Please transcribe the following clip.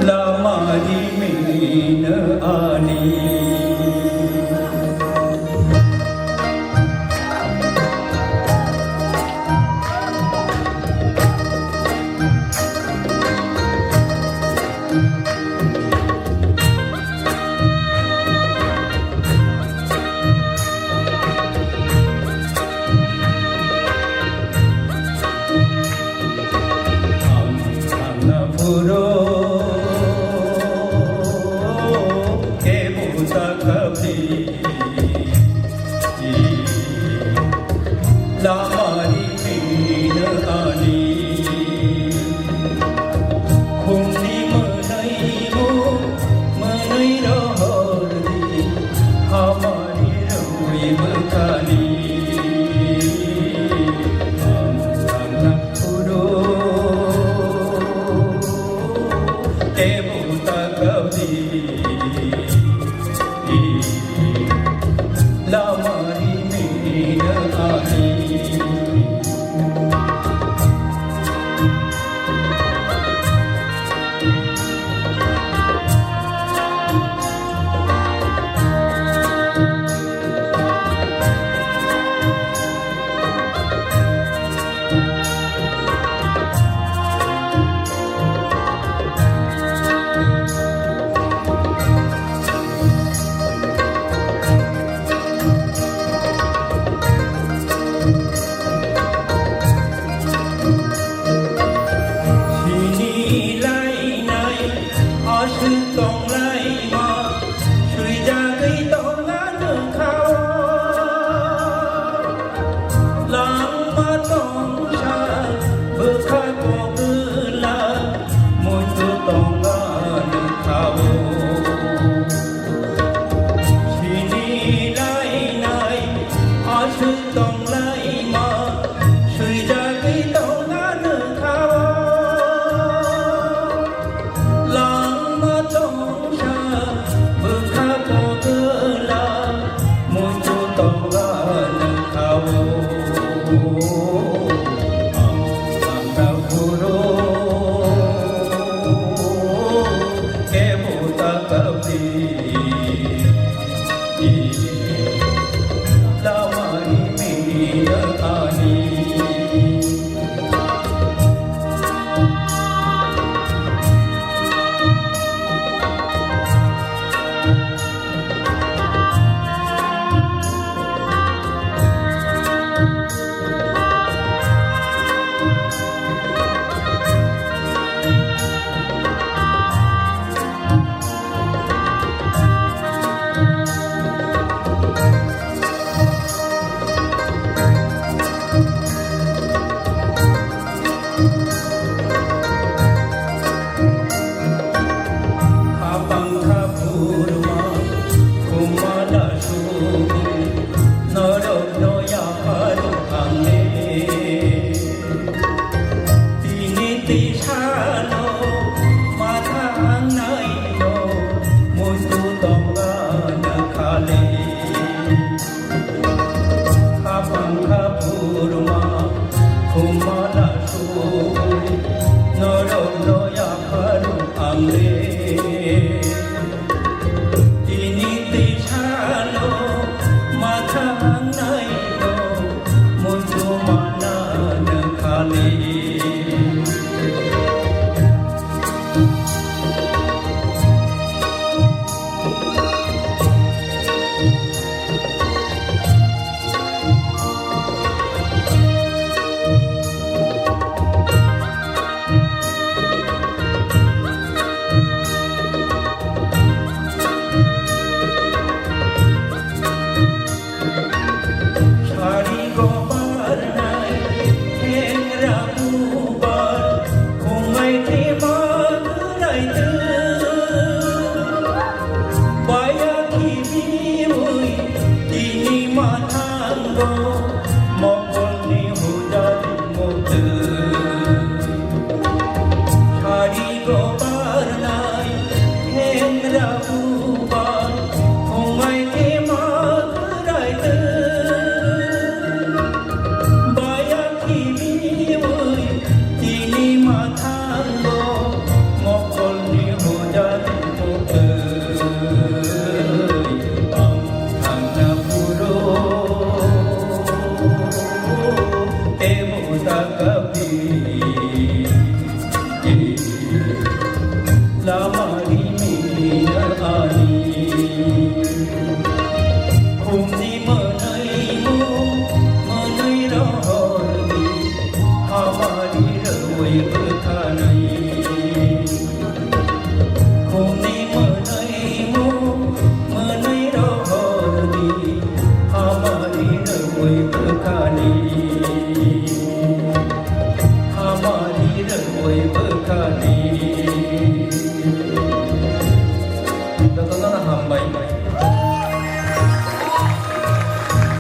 Lamari mina ani Puro ke buta kabhi lamari mina ani khumni manai rohdi hamari roi makani Lamari mina ani Tông lại mà suy ra cái tông lá đường khao lãng mà tông xa bước khai cổ cứ là môi thứ tông lá đường khao chỉ đi lại này ở sự tông lại mà suy ra cái tông lá đường khao Lamari mina ani Hallelujah.